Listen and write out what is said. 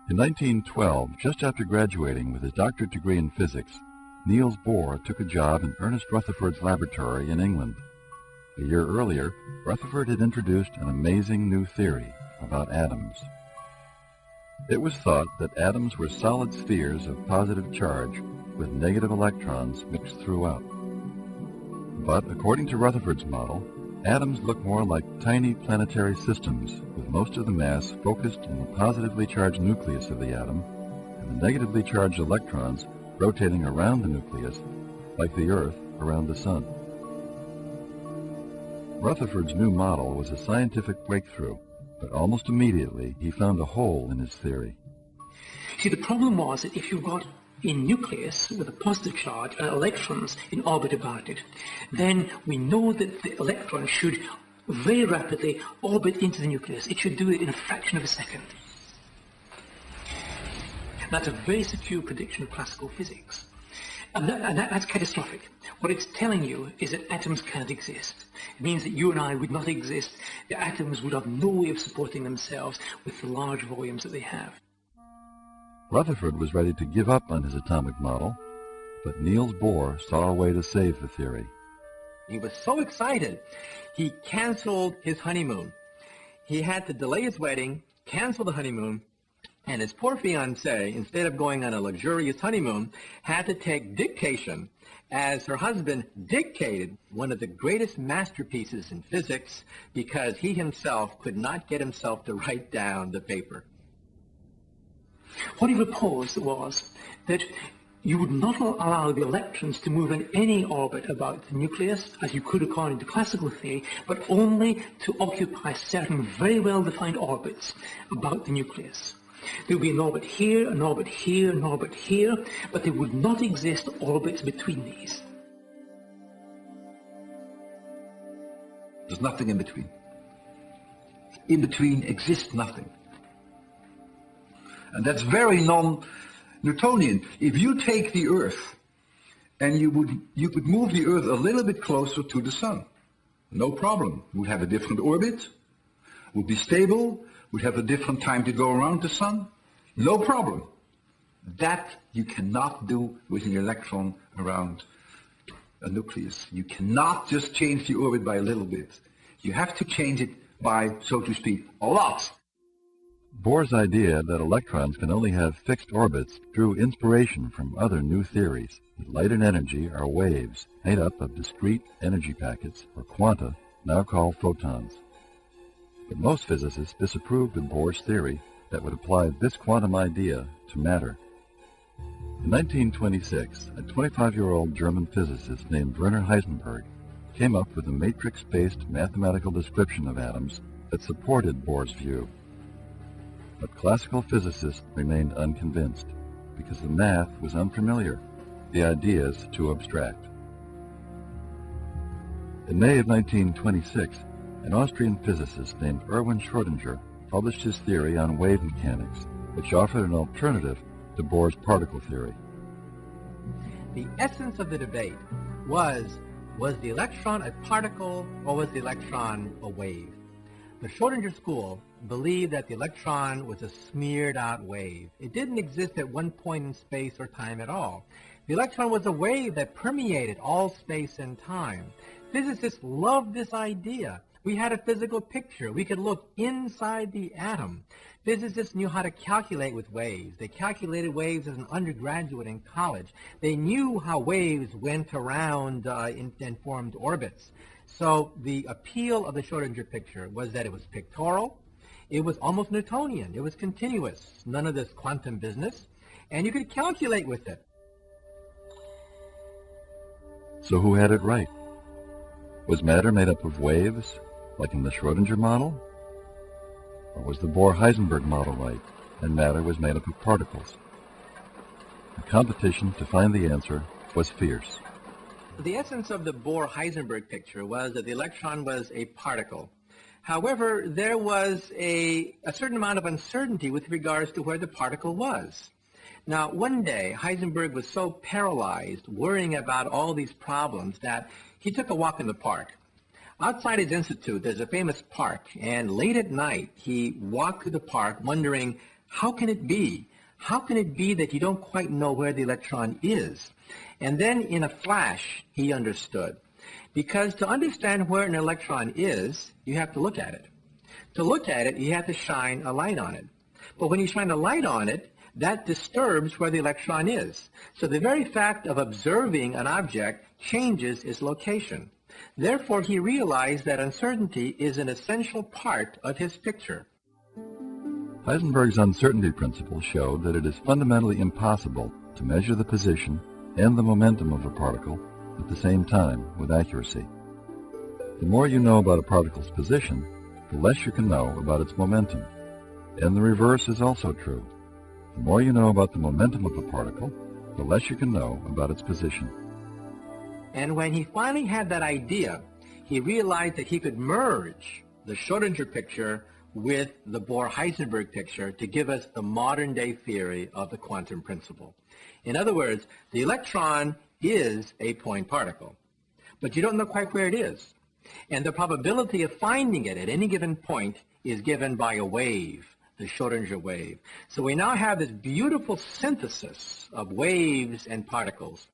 In 1912, just after graduating with his doctorate degree in physics, Niels Bohr took a job in Ernest Rutherford's laboratory in England. A year earlier, Rutherford had introduced an amazing new theory about atoms. It was thought that atoms were solid spheres of positive charge with negative electrons mixed throughout. But according to Rutherford's model, atoms look more like tiny planetary systems, with most of the mass focused in the positively charged nucleus of the atom, and the negatively charged electrons rotating around the nucleus, like the Earth around the Sun. Rutherford's new model was a scientific breakthrough, but almost immediately he found a hole in his theory. See, the problem was that if you've got a nucleus with a positive charge and electrons in orbit about it, then we know that the electron should very rapidly orbit into the nucleus. It should do it in a fraction of a second. That's a very secure prediction of classical physics. And that's catastrophic. What it's telling you is that atoms can't exist. It means that you and I would not exist. The atoms would have no way of supporting themselves with the large volumes that they have. Rutherford was ready to give up on his atomic model, but Niels Bohr saw a way to save the theory. He was so excited, he canceled his honeymoon. He had to delay his wedding, cancel the honeymoon, and his poor fiancée, instead of going on a luxurious honeymoon, had to take dictation as her husband dictated one of the greatest masterpieces in physics because he himself could not get himself to write down the paper. What he proposed was that you would not allow the electrons to move in any orbit about the nucleus, as you could according to classical theory, but only to occupy certain very well-defined orbits about the nucleus. There would be an orbit here, an orbit here, an orbit here, but there would not exist orbits between these. There's nothing in between. In between exists nothing. And that's very non-Newtonian. If you take the Earth and you could move the Earth a little bit closer to the Sun, no problem. We'd have a different orbit, would be stable, would have a different time to go around the Sun, no problem. That you cannot do with an electron around a nucleus. You cannot just change the orbit by a little bit. You have to change it by, so to speak, a lot. Bohr's idea that electrons can only have fixed orbits drew inspiration from other new theories that light and energy are waves made up of discrete energy packets, or quanta, now called photons. But most physicists disapproved of Bohr's theory that would apply this quantum idea to matter. In 1926, a 25-year-old German physicist named Werner Heisenberg came up with a matrix-based mathematical description of atoms that supported Bohr's view. But classical physicists remained unconvinced because the math was unfamiliar, the ideas too abstract. In May of 1926, an Austrian physicist named Erwin Schrödinger published his theory on wave mechanics, which offered an alternative to Bohr's particle theory. The essence of the debate was the electron a particle or was the electron a wave? The Schrödinger school believed that the electron was a smeared out wave. It didn't exist at one point in space or time at all. The electron was a wave that permeated all space and time. Physicists loved this idea. We had a physical picture. We could look inside the atom. Physicists knew how to calculate with waves. They calculated waves as an undergraduate in college. They knew how waves went around and formed orbits. So the appeal of the Schrödinger picture was that it was pictorial, it was almost Newtonian, it was continuous, none of this quantum business, and you could calculate with it. So who had it right? Was matter made up of waves, like in the Schrödinger model? Or was the Bohr-Heisenberg model right, and matter was made up of particles? The competition to find the answer was fierce. The essence of the Bohr-Heisenberg picture was that the electron was a particle. However, there was a certain amount of uncertainty with regards to where the particle was. Now, one day, Heisenberg was so paralyzed, worrying about all these problems, that he took a walk in the park. Outside his institute, there's a famous park, and late at night, he walked through the park wondering How can it be? How can it be that you don't quite know where the electron is? And then in a flash, he understood. Because to understand where an electron is, you have to look at it. To look at it, you have to shine a light on it. But when you shine a light on it, that disturbs where the electron is. So the very fact of observing an object changes its location. Therefore, he realized that uncertainty is an essential part of his picture. Heisenberg's uncertainty principle showed that it is fundamentally impossible to measure the position and the momentum of a particle at the same time with accuracy. The more you know about a particle's position, the less you can know about its momentum. And the reverse is also true. The more you know about the momentum of a particle, the less you can know about its position. And when he finally had that idea, he realized that he could merge the Schrödinger picture with the Bohr-Heisenberg picture to give us the modern-day theory of the quantum principle. In other words, the electron is a point particle, but you don't know quite where it is. And the probability of finding it at any given point is given by a wave, the Schrödinger wave. So we now have this beautiful synthesis of waves and particles.